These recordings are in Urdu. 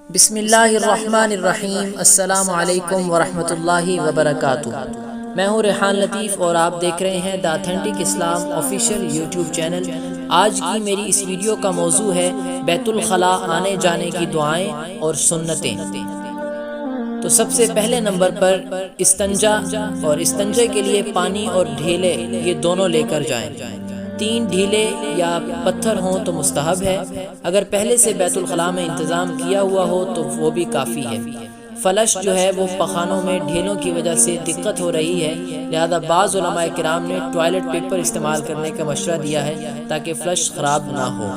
بسم اللہ الرحمن الرحیم۔ السلام علیکم ورحمۃ اللہ وبرکاتہ۔ میں ہوں ریحان لطیف اور آپ دیکھ رہے ہیں دا اتھینٹک اسلام آفیشیل یوٹیوب چینل۔ آج کی میری اس ویڈیو کا موضوع ہے بیت الخلاء آنے جانے کی دعائیں اور سنتیں۔ تو سب سے پہلے نمبر پر استنجا، اور استنجے کے لیے پانی اور ڈھیلے یہ دونوں لے کر جائیں۔ 3 ڈھیلے یا پتھر ہوں تو مستحب ہے، اگر پہلے سے بیت الخلاء میں انتظام کیا ہوا ہو تو وہ بھی کافی ہے۔ فلش جو ہے وہ پخانوں میں ڈھیلوں کی وجہ سے دقت ہو رہی ہے، لہذا بعض علماء کرام نے ٹوائلٹ پیپر استعمال کرنے کا مشورہ دیا ہے تاکہ فلش خراب نہ ہو۔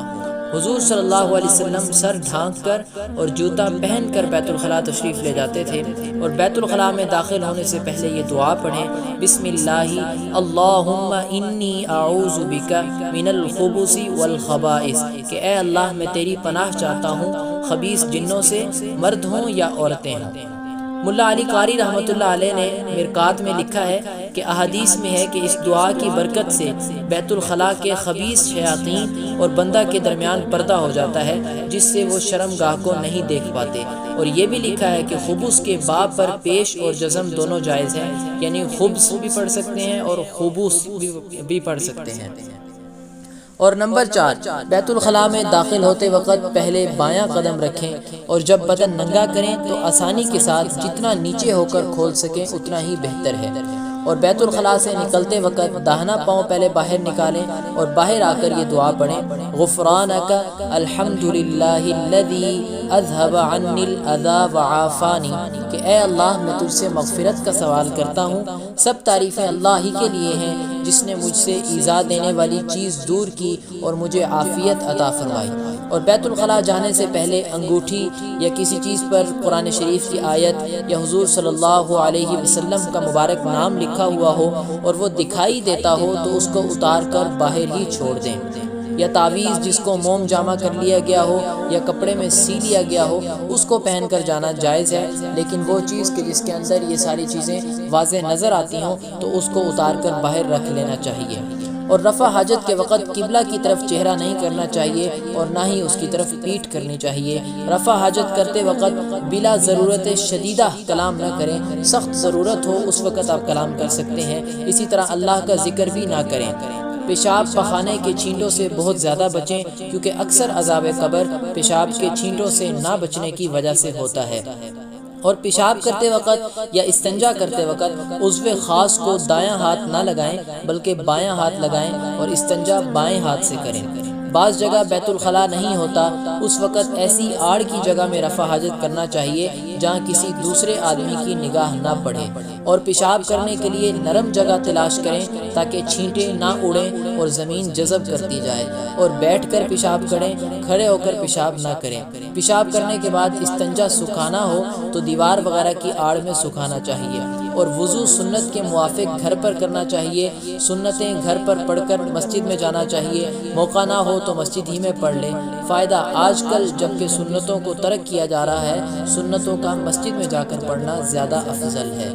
حضور صلی اللہ علیہ وسلم سر ڈھانک کر اور جوتا پہن کر بیت الخلاء تشریف لے جاتے تھے، اور بیت الخلاء میں داخل ہونے سے پہلے یہ دعا پڑھیں، بسم اللہ اللہم انی اعوذ بک من الخبث والخبائث، کہ اے اللہ میں تیری پناہ چاہتا ہوں خبیث جنوں سے، مرد ہوں یا عورتیں ہوں۔ ملا علی قاری رحمۃ اللہ علیہ نے مرقات میں لکھا ہے کہ احادیث میں ہے کہ اس دعا کی برکت سے بیت الخلاء کے خبیث شیاطین اور بندہ کے درمیان پردہ ہو جاتا ہے، جس سے وہ شرمگاہ کو نہیں دیکھ پاتے۔ اور یہ بھی لکھا ہے کہ خبث کے باب پر پیش اور جزم دونوں جائز ہیں، یعنی خبث بھی پڑھ سکتے ہیں اور خبوث بھی پڑھ سکتے ہیں۔ اور نمبر 4، بیت الخلاء میں داخل ہوتے وقت پہلے بایاں قدم رکھیں، اور جب بدن ننگا کریں تو آسانی کے ساتھ جتنا نیچے ہو کر کھول سکیں اتنا ہی بہتر ہے۔ اور بیت الخلاء سے نکلتے وقت داہنا پاؤں پہلے باہر نکالیں اور باہر آ کر یہ دعا پڑھیں، غفرانک الحمدللہ الذی اذھب عنی الاذی وعافانی، کہ اے اللہ میں تجھ سے مغفرت کا سوال کرتا ہوں، سب تعریفیں اللہ ہی کے لیے ہیں جس نے مجھ سے ایذا دینے والی چیز دور کی اور مجھے عافیت عطا فرمائی۔ اور بیت الخلاء جانے سے پہلے انگوٹھی یا کسی چیز پر قرآن شریف کی آیت یا حضور صلی اللہ علیہ وسلم کا مبارک نام لکھا ہوا ہو اور وہ دکھائی دیتا ہو تو اس کو اتار کر باہر ہی چھوڑ دیں، یا تعویذ جس کو موم جامع کر لیا گیا ہو یا کپڑے میں سی لیا گیا ہو اس کو پہن کر جانا جائز ہے، لیکن وہ چیز کہ جس کے اندر یہ ساری چیزیں واضح نظر آتی ہوں تو اس کو اتار کر باہر رکھ لینا چاہیے۔ اور رفع حاجت کے وقت قبلہ کی طرف چہرہ نہیں کرنا چاہیے اور نہ ہی اس کی طرف پیٹھ کرنی چاہیے۔ رفع حاجت کرتے وقت بلا ضرورت شدیدہ کلام نہ کریں، سخت ضرورت ہو اس وقت آپ کلام کر سکتے ہیں، اسی طرح اللہ کا ذکر بھی نہ کریں۔ پیشاب پخانے کے چھینٹوں سے بہت زیادہ بچیں، کیونکہ اکثر عذاب قبر پیشاب کے چھینٹوں سے نہ بچنے کی وجہ سے ہوتا ہے۔ اور پیشاب کرتے وقت یا استنجا کرتے وقت عضو خاص کو دایاں ہاتھ نہ لگائیں بلکہ بایاں ہاتھ لگائیں، اور استنجا بائیں ہاتھ سے کریں۔ بعض جگہ بیت الخلاء نہیں ہوتا، اس وقت ایسی آڑ کی جگہ میں رفع حاجت کرنا چاہیے جہاں کسی دوسرے آدمی کی نگاہ نہ پڑے، اور پیشاب کرنے کے لیے نرم جگہ تلاش کریں تاکہ چھینٹیں نہ اڑیں اور زمین جذب کرتی جائے، اور بیٹھ کر پیشاب کریں، کھڑے ہو کر پیشاب نہ کریں۔ پیشاب کرنے کے بعد استنجا سکھانا ہو تو دیوار وغیرہ کی آڑ میں سکھانا چاہیے، اور وضو سنت کے موافق گھر پر کرنا چاہیے، سنتیں گھر پر پڑھ کر مسجد میں جانا چاہیے، موقع نہ ہو تو مسجد ہی میں پڑھ لیں۔ فائدہ آج کل جبکہ سنتوں کو ترک کیا جا رہا ہے، سنتوں کا مسجد میں جا کر پڑھنا زیادہ افضل ہے۔